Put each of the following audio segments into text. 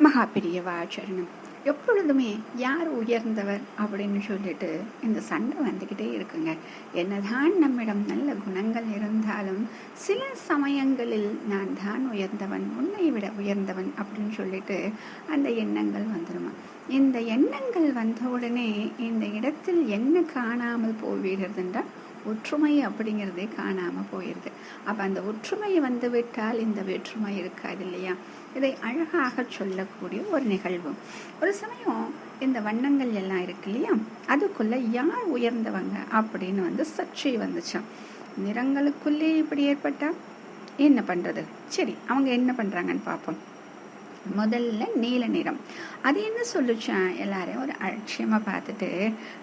மகா பெரியவா சரணம். எப்பொழுதுமே யார் உயர்ந்தவர் அப்படின்னு சொல்லிட்டு இந்த சண்டை வந்துக்கிட்டே இருக்குங்க. என்னதான் நம்மிடம் நல்ல குணங்கள் இருந்தாலும் சில சமயங்களில் நான் தான் உயர்ந்தவன், உன்னை விட உயர்ந்தவன் அப்படின்னு சொல்லிட்டு அந்த எண்ணங்கள் வந்துடுமா. இந்த எண்ணங்கள் வந்தவுடனே இந்த இடத்தில் என்ன காணாமல் போய்விடுறதுன்றா ஒற்றுமை அப்படிங்கிறதே காணாமல் போயிடுது. அப்போ அந்த ஒற்றுமை வந்து விட்டால் இந்த வேற்றுமை இருக்காது இல்லையா? இதை அழகாக சொல்லக்கூடிய ஒரு நிகழ்வு. ஒரு சமயம் இந்த வண்ணங்கள் எல்லாம் இருக்கு இல்லையா, அதுக்குள்ள யார் உயர்ந்தவங்க அப்படின்னு வந்து சர்ச்சை வந்துச்சான். நிறங்களுக்குள்ளே இப்படி ஏற்பட்டா என்ன பண்றது? சரி, அவங்க என்ன பண்றாங்கன்னு பார்ப்போம். முதல்ல நீல நிறம். அது என்ன சொல்லுச்சான்? எல்லாரையும் ஒரு அலட்சியமா பார்த்துட்டு,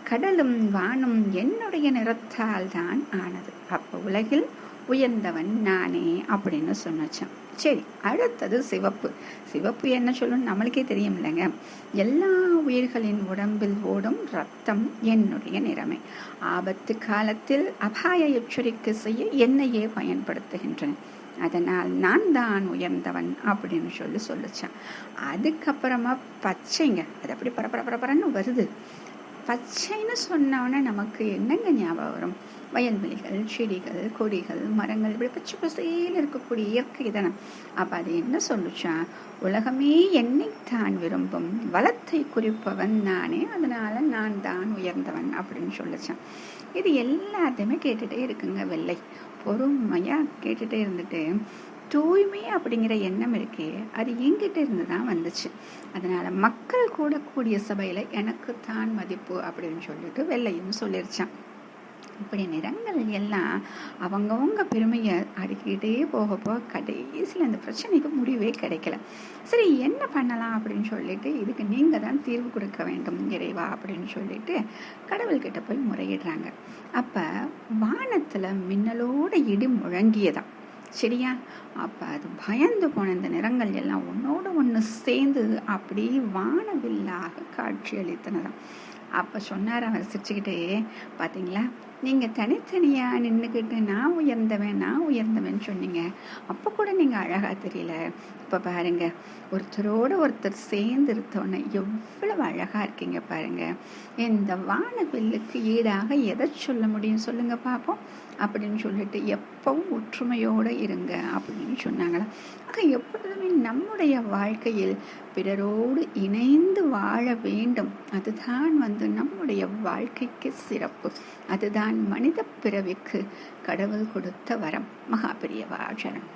கடலும் வானும் என்னுடைய நிறத்தால் தான் ஆனது, அப்போ உலகில் உயர்ந்தவன் நானே அப்படின்னு சொன்னச்சான். சரி, அடுத்தது சிவப்பு. சிவப்பு என்ன சொல்லணும் நம்மளுக்கே தெரியும் இல்லைங்க. எல்லா உயிர்களின் உடம்பில் ஓடும் ரத்தம் என்னுடைய நிறமே. ஆபத்து காலத்தில் அபாய எச்சரிக்கை செய்ய என்னையே பயன்படுத்துகின்றன, அதனால் நான் தான் உயர்ந்தவன் அப்படின்னு சொல்லிச்சான். அதுக்கப்புறமா பச்சைங்க. அது அப்படி பரபரன்னு வருது. பச்சைன்னு சொன்னோன்னே நமக்கு என்னங்க ஞாபகம் வரும்? வயல்வெளிகள், செடிகள், கொடிகள், மரங்கள், இப்படி பச்சை பசையில் இருக்கக்கூடிய இயற்கை தானே. அப்போ அது என்ன சொல்லுச்சா? உலகமே என்னைத்தான் விரும்பும், வளத்தை குறிப்பவன் நானே, அதனால நான் தான் உயர்ந்தவன் அப்படின்னு சொல்லிச்சான். இது எல்லாத்தையுமே கேட்டுட்டே இருக்குங்க வெள்ளை. பொறுமையா கேட்டுட்டே இருந்துட்டு, தூய்மை அப்படிங்கிற எண்ணம் இருக்கே, அது என்கிட்ட இருந்து தான் வந்துச்சு. அதனால மக்கள் கூடக்கூடிய சபையில எனக்கு தான் மதிப்பு அப்படின்னு சொல்லிட்டு வெள்ளையும் சொல்லிருச்சான். இப்படி நிறங்கள் எல்லாம் அவங்கவுங்க பெருமையை அடுக்கிட்டே போக கடைசியில் அந்த பிரச்சனைக்கு முடிவே கிடைக்கல. சரி, என்ன பண்ணலாம் அப்படின்னு சொல்லிட்டு, இதுக்கு நீங்க தான் தீர்வு கொடுக்க வேண்டும் இறைவா அப்படின்னு சொல்லிட்டு கடவுள்கிட்ட போய் முறையிடுறாங்க. அப்ப வானத்துல மின்னலோட இடி முழங்கியதான். சரியா? அப்ப அது பயந்து போன இந்த நிறங்கள் எல்லாம் ஒன்னோட ஒண்ணு சேர்ந்து அப்படி வானவில்லாக காட்சி அளித்தனதான். அப்ப சொன்னார் அவர் சிரிச்சுக்கிட்டே, பாத்தீங்களா, நீங்க தனித்தனியா நின்றுக்கிட்டு நான் உயர்ந்தவன் சொன்னீங்க, அப்ப கூட நீங்க அழகா தெரியல. இப்ப பாருங்க, ஒருத்தரோட ஒருத்தர் சேர்ந்து இருந்தோன்னு எவ்வளவு அழகா இருக்கீங்க பாருங்க. இந்த வானவில்லுக்கு ஈடாக எதை சொல்ல முடியும் சொல்லுங்க பார்ப்போம் அப்படின்னு சொல்லிட்டு, எப்பவும் ஒற்றுமையோட இருங்க அப்படின்னு சொன்னாங்களா. ஆக எப்பொழுதுமே நம்முடைய வாழ்க்கையில் பிறரோடு இணைந்து வாழ வேண்டும். அதுதான் நம்முடைய வாழ்க்கைக்கு சிறப்பு. அதுதான் மனித பிறவிக்கு கடவுள் கொடுத்த வரம். மகா பெரியவா சரணம்.